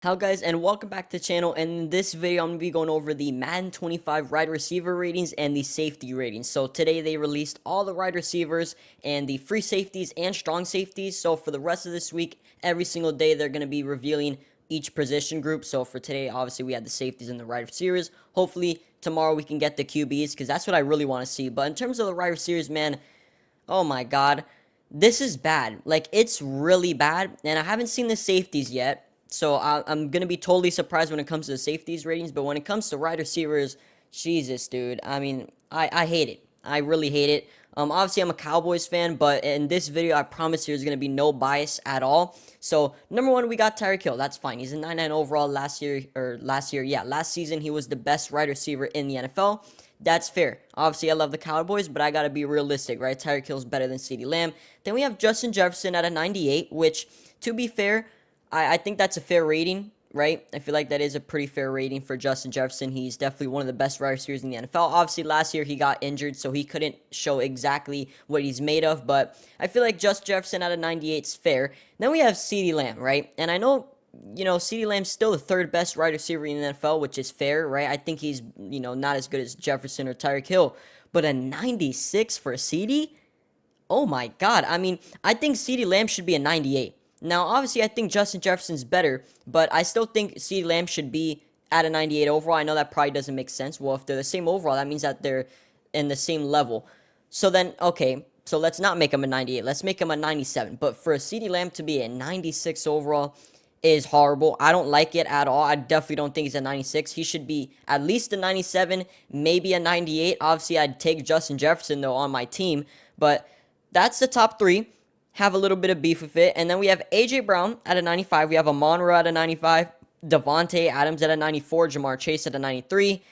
Hello guys, and welcome back to the channel. And in this video I'm going to be going over the Madden 25 wide receiver ratings and the safety ratings. So today they released all the wide receivers and the free safeties and strong safeties. So for the rest of this week, every single day they're going to be revealing each position group. So for today, obviously we had the safeties and the wide receivers. Hopefully tomorrow we can get the QBs because that's what I really want to see. But in terms of the wide receivers, man, oh my god, this is bad. Like, it's really bad, and I haven't seen the safeties yet, so I'm gonna be totally surprised when it comes to the safeties ratings. But when it comes to wide receivers, Jesus, dude, I mean, I hate it. I really hate it. Obviously, I'm a Cowboys fan, but in this video, I promise there's gonna be no bias at all. So, number one, we got Tyreek Hill. That's fine. He's a 99 overall last season, he was the best wide receiver in the NFL. That's fair. Obviously, I love the Cowboys, but I gotta be realistic, right? Tyreek Hill's better than CeeDee Lamb. Then we have Justin Jefferson at a 98, which, to be fair, I think that's a fair rating, right? I feel like that is a pretty fair rating for Justin Jefferson. He's definitely one of the best wide receivers in the NFL. Obviously, last year he got injured, so he couldn't show exactly what he's made of, but I feel like Justin Jefferson at a 98 is fair. Then we have CeeDee Lamb, right? And I know CeeDee Lamb's still the third best wide receiver in the NFL, which is fair, right? I think he's, not as good as Jefferson or Tyreek Hill, but a 96 for CeeDee? Oh my God. I mean, I think CeeDee Lamb should be a 98. Now, obviously, I think Justin Jefferson's better, but I still think CeeDee Lamb should be at a 98 overall. I know that probably doesn't make sense. Well, if they're the same overall, that means that they're in the same level. So then, okay, so let's not make him a 98. Let's make him a 97. But for a CeeDee Lamb to be a 96 overall is horrible. I don't like it at all. I definitely don't think he's a 96. He should be at least a 97, maybe a 98. Obviously, I'd take Justin Jefferson, though, on my team. But that's the top three. Have a little bit of beef with it. And then we have A.J. Brown at a 95. We have Amon-Ra at a 95. Devontae Adams at a 94. Jamar Chase at a 93.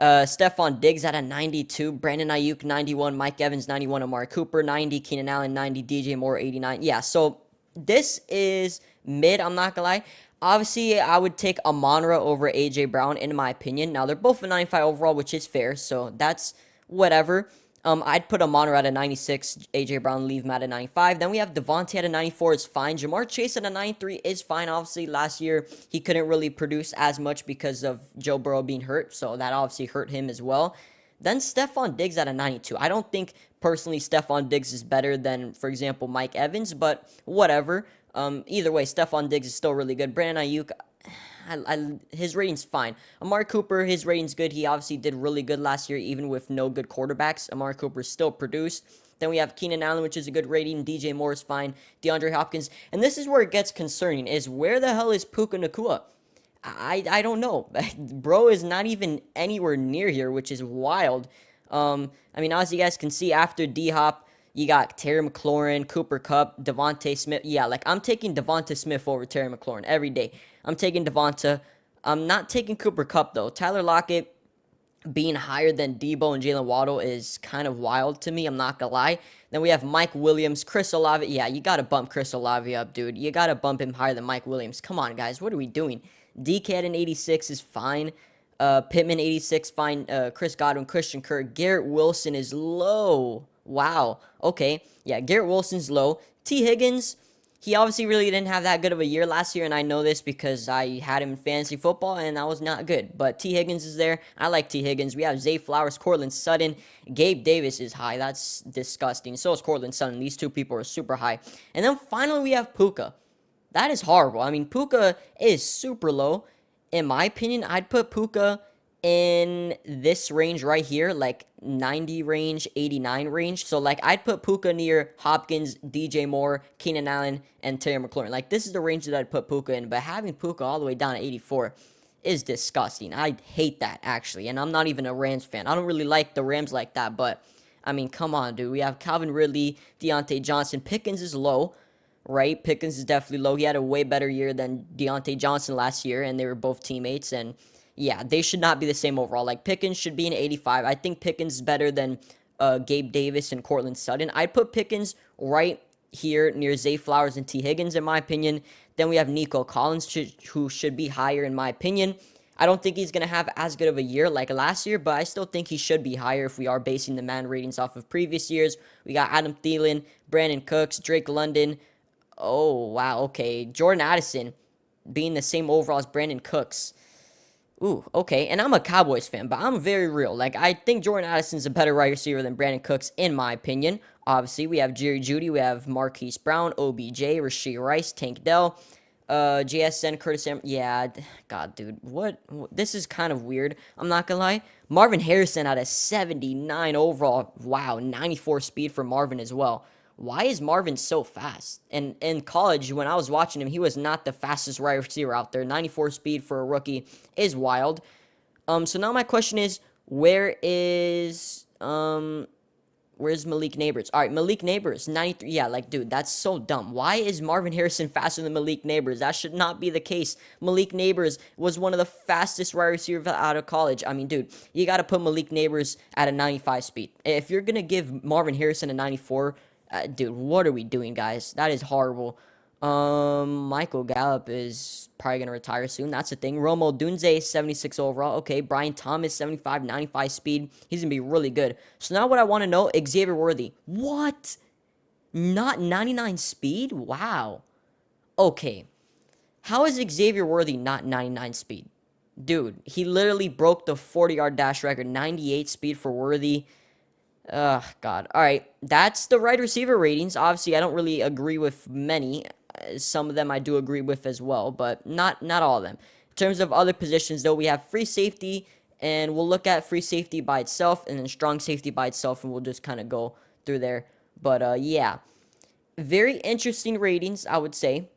Stephon Diggs at a 92. Brandon Ayuk 91. Mike Evans 91. Amari Cooper 90. Keenan Allen 90. DJ Moore 89. Yeah, so this is mid, I'm not gonna lie. Obviously, I would take Amon-Ra over A.J. Brown, in my opinion. Now, they're both a 95 overall, which is fair, so that's whatever. I'd put Amon-Ra at a 96, A.J. Brown, leave him at a 95. Then we have Devontae at a 94 is fine. Jamar Chase at a 93 is fine. Obviously, last year, he couldn't really produce as much because of Joe Burrow being hurt, so that obviously hurt him as well. Then Stephon Diggs at a 92. I don't think, personally, Stephon Diggs is better than, for example, Mike Evans, but whatever. Either way, Stephon Diggs is still really good. Brandon Ayuk, his rating's fine. Amari Cooper, his rating's good. He obviously did really good last year, even with no good quarterbacks. Amari Cooper still produced. Then we have Keenan Allen, which is a good rating. DJ Moore is fine. DeAndre Hopkins. And this is where it gets concerning, is where the hell is Puka Nacua? I don't know. Bro is not even anywhere near here, which is wild. I mean, as you guys can see, after D-Hop, you got Terry McLaurin, Cooper Kupp, Devontae Smith. Yeah, like, I'm taking Devonta Smith over Terry McLaurin every day. I'm taking Devonta. I'm not taking Cooper Kupp, though. Tyler Lockett being higher than Debo and Jalen Waddle is kind of wild to me. I'm not gonna lie. Then we have Mike Williams, Chris Olave. Yeah, you gotta bump Chris Olave up, dude. You gotta bump him higher than Mike Williams. Come on, guys. What are we doing? DK at an 86 is fine. Pittman 86, fine. Chris Godwin, Christian Kirk. Garrett Wilson is low. Wow. Okay. Yeah, Garrett Wilson's low. T. Higgins, he obviously really didn't have that good of a year last year, and I know this because I had him in fantasy football, and that was not good. But T. Higgins is there. I like T. Higgins. We have Zay Flowers, Cortland Sutton. Gabe Davis is high. That's disgusting. So is Cortland Sutton. These two people are super high. And then finally we have Puka. That is horrible. I mean, Puka is super low. In my opinion, I'd put Puka in this range right here, like 90 range, 89 range. So, like, I'd put Puka near Hopkins, DJ Moore, Keenan Allen, and Terry McLaurin. Like, this is the range that I'd put Puka in. But having Puka all the way down at 84 is disgusting. I hate that, actually. And I'm not even a Rams fan. I don't really like the Rams like that. But, I mean, come on, dude. We have Calvin Ridley, Deontay Johnson. Pickens is low, right? Pickens is definitely low. He had a way better year than Deontay Johnson last year, and they were both teammates. And yeah, they should not be the same overall. Like, Pickens should be an 85. I think Pickens is better than Gabe Davis and Cortland Sutton. I'd put Pickens right here near Zay Flowers and T. Higgins, in my opinion. Then we have Nico Collins, who should be higher, in my opinion. I don't think he's going to have as good of a year like last year, but I still think he should be higher if we are basing the man ratings off of previous years. We got Adam Thielen, Brandon Cooks, Drake London. Oh, wow, okay. Jordan Addison. being the same overall as Brandon Cooks. Ooh, okay. And I'm a Cowboys fan, but I'm very real. Like, I think Jordan Addison's a better wide receiver than Brandon Cooks, in my opinion. Obviously, we have Jerry Jeudy, we have Marquise Brown, OBJ, Rashee Rice, Tank Dell, JSN, Curtis yeah, God, dude, this is kind of weird. I'm not gonna lie. Marvin Harrison at a 79 overall. Wow, 94 speed for Marvin as well. Why is Marvin so fast? And in college, when I was watching him, he was not the fastest wide receiver out there. 94 speed for a rookie is wild. So now my question is, where's Malik Neighbors? All right, Malik Neighbors, 93. Yeah, like, dude, that's so dumb. Why is Marvin Harrison faster than Malik Neighbors? That should not be the case. Malik Neighbors was one of the fastest wide receivers out of college. I mean, dude, you got to put Malik Neighbors at a 95 speed. If you're going to give Marvin Harrison a 94, dude, what are we doing, guys? That is horrible. Michael Gallup is probably going to retire soon. That's the thing. Romo Dunze, 76 overall. Okay, Brian Thomas, 75, 95 speed. He's going to be really good. So now what I want to know, Xavier Worthy. What? Not 99 speed? Wow. Okay. How is Xavier Worthy not 99 speed? Dude, he literally broke the 40-yard dash record. 98 speed for Worthy. Ugh, God. All right, that's the wide receiver ratings. Obviously, I don't really agree with many. Some of them I do agree with as well, but not all of them. In terms of other positions, though, we have free safety, and we'll look at free safety by itself, and then strong safety by itself, and we'll just kind of go through there. But, yeah, very interesting ratings, I would say.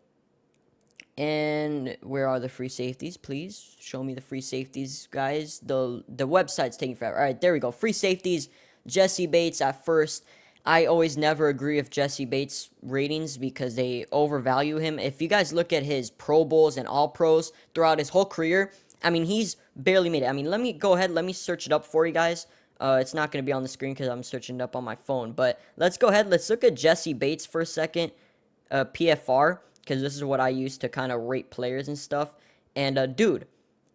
And where are the free safeties? Please show me the free safeties, guys. The website's taking forever. All right, there we go. Free safeties. Jesse Bates at first. I always never agree with Jesse Bates' ratings because they overvalue him. If you guys look at his Pro Bowls and All Pros throughout his whole career, I mean, he's barely made it. I mean, let me search it up for you guys. It's not going to be on the screen because I'm searching it up on my phone. But let's go ahead. Let's look at Jesse Bates for a second. PFR, because this is what I use to kind of rate players and stuff. And, dude,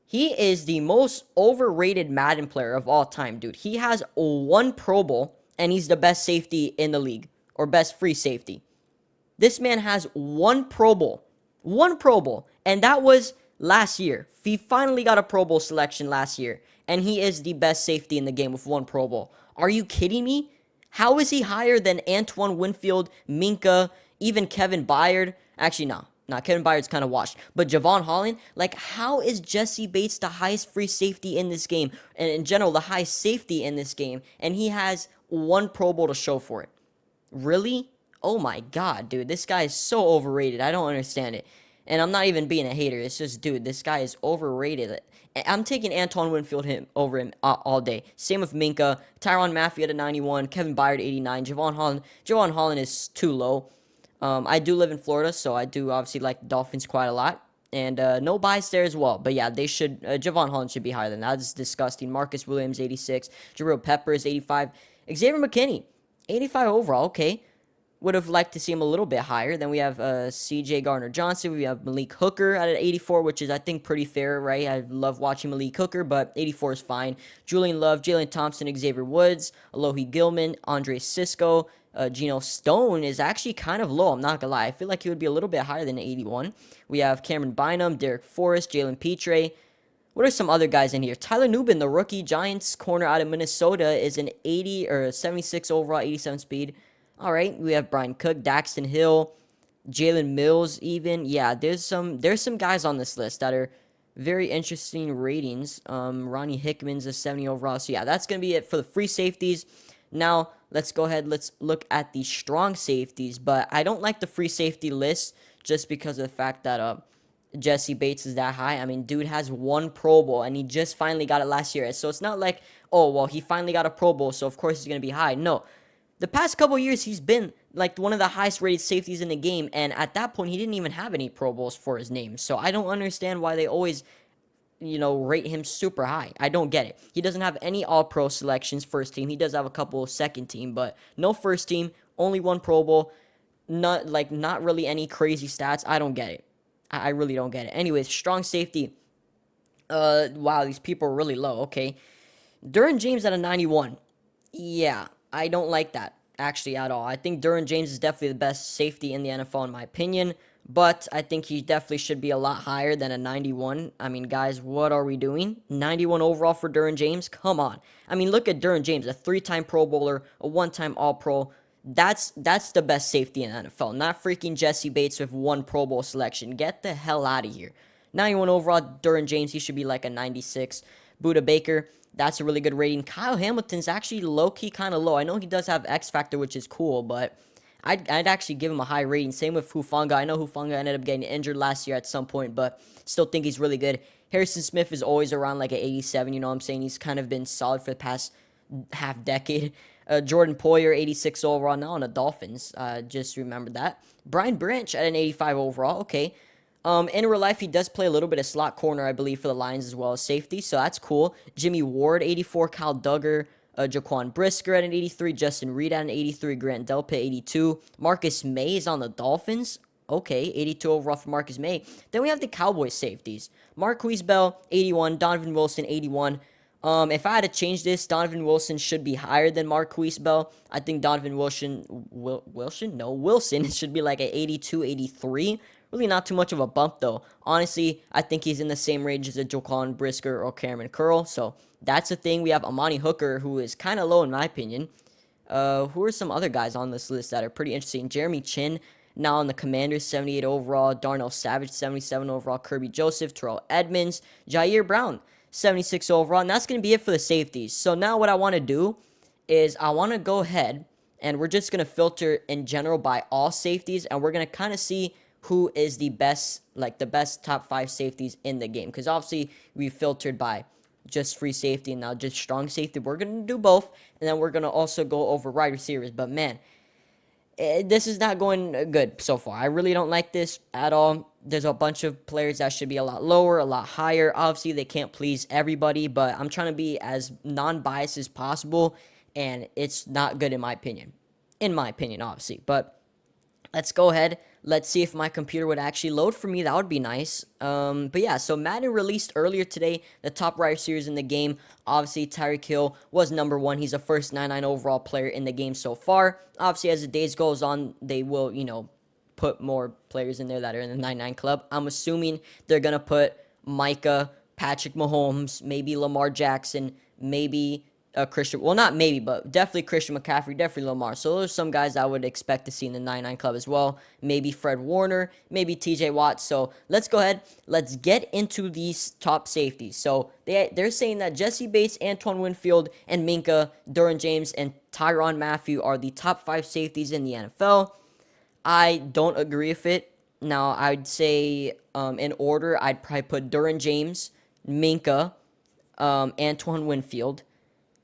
he is the most overrated Madden player of all time, dude. He has one Pro Bowl, and he's the best safety in the league, or best free safety. This man has one Pro Bowl, and that was last year. He finally got a Pro Bowl selection last year, and he is the best safety in the game with one Pro Bowl. Are you kidding me? How is he higher than Antoine Winfield, Minka, even Kevin Byard? Actually, no. Kevin Byard's kind of washed. But Javon Holland, like, how is Jesse Bates the highest free safety in this game? And in general, the highest safety in this game. And he has one Pro Bowl to show for it. Really? Oh my God, dude. This guy is so overrated. I don't understand it. And I'm not even being a hater. It's just, dude, this guy is overrated. I'm taking Antoine Winfield over him all day. Same with Minka. Tyrann Mathieu at a 91. Kevin Byard 89. Javon Holland is too low. I do live in Florida, so I do obviously like the Dolphins quite a lot. And no bias there as well. But yeah, they should. Javon Holland should be higher than that. That's disgusting. Marcus Williams, 86. Jabril Peppers, 85. Xavier McKinney, 85 overall. Okay. Would have liked to see him a little bit higher. Then we have C.J. Gardner-Johnson. We have Malik Hooker at an 84, which is, I think, pretty fair, right? I love watching Malik Hooker, but 84 is fine. Julian Love, Jalen Thompson, Xavier Woods, Alohi Gilman, Andre Sisco, Geno Stone is actually kind of low. I'm not going to lie. I feel like he would be a little bit higher than 81. We have Cameron Bynum, Derek Forrest, Jalen Petre. What are some other guys in here? Tyler Nubin, the rookie Giants corner out of Minnesota, is an 80 or 76 overall, 87 speed. All right, we have Brian Cook, Daxton Hill, Jalen Mills even. Yeah, there's some guys on this list that are very interesting ratings. Ronnie Hickman's a 70 overall. So yeah, that's going to be it for the free safeties. Now, let's go ahead. Let's look at the strong safeties. But I don't like the free safety list just because of the fact that Jesse Bates is that high. I mean, dude has one Pro Bowl, and he just finally got it last year. So it's not like, oh, well, he finally got a Pro Bowl, so of course he's going to be high. No. The past couple years, he's been like one of the highest rated safeties in the game, and at that point, he didn't even have any Pro Bowls for his name. So I don't understand why they always, rate him super high. I don't get it. He doesn't have any All-Pro selections first team. He does have a couple second team, but no first team, only one Pro Bowl. Not really any crazy stats. I don't get it. I really don't get it. Anyways, strong safety. Wow, these people are really low. Okay. Derwin James at a 91. Yeah. I don't like that, actually, at all. I think Derwin James is definitely the best safety in the NFL, in my opinion. but I think he definitely should be a lot higher than a 91. I mean, guys, what are we doing? 91 overall for Derwin James? Come on. I mean, look at Derwin James, a three-time Pro Bowler, a one-time All-Pro. That's the best safety in the NFL. Not freaking Jesse Bates with one Pro Bowl selection. Get the hell out of here. 91 overall, Derwin James, he should be like a 96. Buda Baker, that's a really good rating. Kyle Hamilton's actually low-key kind of low. I know he does have X Factor, which is cool, but I'd actually give him a high rating. Same with Hufanga. I know Hufanga ended up getting injured last year at some point, but still think he's really good. Harrison Smith is always around like an 87. You know what I'm saying? He's kind of been solid for the past half decade. Jordan Poyer, 86 overall, now on the Dolphins. Just remember that. Brian Branch at an 85 overall. Okay. In real life, he does play a little bit of slot corner, I believe, for the Lions as well as safety, so that's cool. Jimmy Ward, 84. Kyle Duggar, Jaquan Brisker at an 83. Justin Reed at an 83. Grant Delpit, 82. Marcus May is on the Dolphins. Okay, 82 overall for Marcus May. Then we have the Cowboys safeties. Marquise Bell, 81. Donovan Wilson, 81. If I had to change this, Donovan Wilson should be higher than Marquise Bell. I think Donovan Wilson should be like an 82, 83. Really not too much of a bump, though. Honestly, I think he's in the same range as a Jaquan Brisker or Cameron Curl. So that's the thing. We have Amani Hooker, who is kind of low in my opinion. Who are some other guys on this list that are pretty interesting? Jeremy Chin, now on the Commanders, 78 overall. Darnell Savage, 77 overall. Kirby Joseph, Terrell Edmonds, Jair Brown, 76 overall. And that's going to be it for the safeties. So now what I want to do is I want to go ahead and we're just going to filter in general by all safeties. And we're going to kind of see who is the best, like the best top 5 safeties in the game. Because obviously we filtered by just free safety and now just strong safety. We're going to do both. And then we're going to also go over wide receivers. But man, this is not going good so far. I really don't like this at all. There's a bunch of players that should be a lot lower, a lot higher. Obviously, they can't please everybody, but I'm trying to be as non-biased as possible, and it's not good in my opinion. In my opinion, obviously. But let's go ahead. Let's see if my computer would actually load for me. That would be nice. But yeah, so Madden released earlier today the top wide receivers in the game. Obviously, Tyreek Hill was number 1. He's a first 99 overall player in the game so far. Obviously, as the days goes on, they will, put more players in there that are in the 99 club. I'm assuming they're going to put Micah, Patrick Mahomes, maybe Lamar Jackson, maybe Christian, well, not maybe, but definitely Christian McCaffrey, definitely Lamar. So those are some guys I would expect to see in the 99 club as well. Maybe Fred Warner, maybe TJ Watt. So let's go ahead. Let's get into these top safeties. So they're saying that Jesse Bates, Antoine Winfield, and Minka, Derwin James, and Tyrann Mathieu are the top 5 safeties in the NFL. I don't agree with it. Now, I'd say in order, I'd probably put Derwin James, Minka, Antoine Winfield.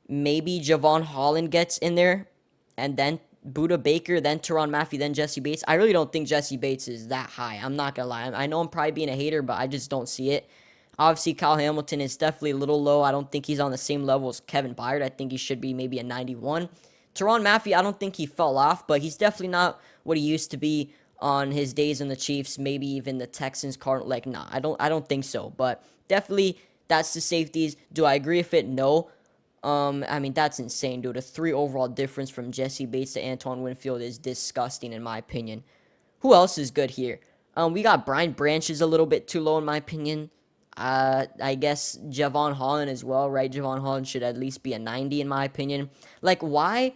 Maybe Javon Holland gets in there, and then Buda Baker, then Tyrann Mathieu, then Jesse Bates. I really don't think Jesse Bates is that high. I'm not going to lie. I know I'm probably being a hater, but I just don't see it. Obviously, Kyle Hamilton is definitely a little low. I don't think he's on the same level as Kevin Byard. I think he should be maybe a 91. Tyrann Mathieu, I don't think he fell off, but he's definitely not what he used to be on his days in the Chiefs, maybe even the Texans, Cardinals. Like, nah, I don't think so. But definitely, that's the safeties. Do I agree with it? No. I mean, that's insane, dude. A 3 overall difference from Jesse Bates to Antoine Winfield is disgusting, in my opinion. Who else is good here? We got Brian Branch is a little bit too low, in my opinion. I guess Javon Holland as well, right? Javon Holland should at least be a 90, in my opinion. Like, why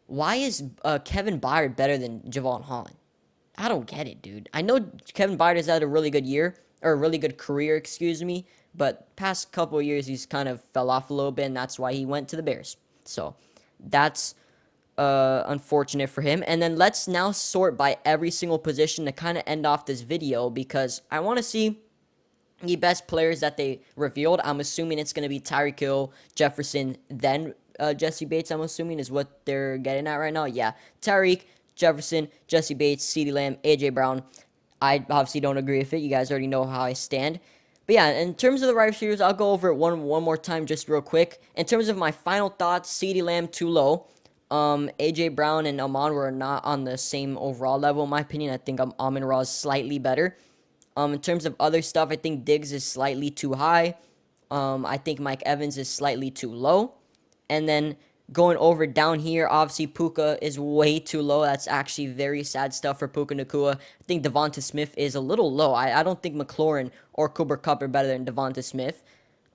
is Kevin Byard better than Javon Holland? I don't get it, dude. I know Kevin Byard has had a really good year, or a really good career, excuse me, but past couple of years he's kind of fell off a little bit, and that's why he went to the Bears. So that's unfortunate for him. And then let's now sort by every single position to kind of end off this video, because I want to see the best players that they revealed. I'm assuming it's going to be Tyreek Hill, Jefferson, then Jesse Bates, I'm assuming, is what they're getting at right now. Yeah, Tyreek, Jefferson, Jesse Bates, CeeDee Lamb, A.J. Brown. I obviously don't agree with it. You guys already know how I stand. But yeah, in terms of the wide receivers, I'll go over it one more time just real quick. In terms of my final thoughts, CeeDee Lamb too low. A.J. Brown and Amon-Ra are not on the same overall level, in my opinion. I think Amon-Ra is slightly better. In terms of other stuff, I think Diggs is slightly too high. I think Mike Evans is slightly too low. And then Going over down here, obviously Puka is way too low. That's actually very sad stuff for Puka Nakua. I think Devonta Smith is a little low. I don't think McLaurin or Cooper Kupp are better than Devonta Smith.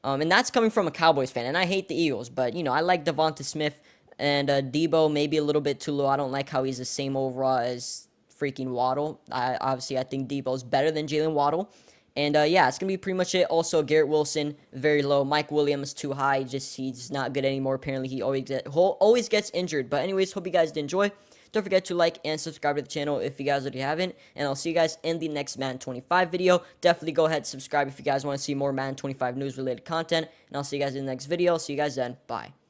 And that's coming from a Cowboys fan. And I hate the Eagles, but, I like Devonta Smith. And Debo, maybe a little bit too low. I don't like how he's the same overall as freaking Waddle. I think Debo's better than Jalen Waddle. And yeah, it's gonna be pretty much it. Also, Garrett Wilson very low. Mike Williams too high. He's not good anymore. Apparently, he always gets injured. But anyways, hope you guys did enjoy. Don't forget to like and subscribe to the channel if you guys already haven't. And I'll see you guys in the next Madden 25 video. Definitely go ahead and subscribe if you guys want to see more Madden 25 news related content. And I'll see you guys in the next video. See you guys then. Bye.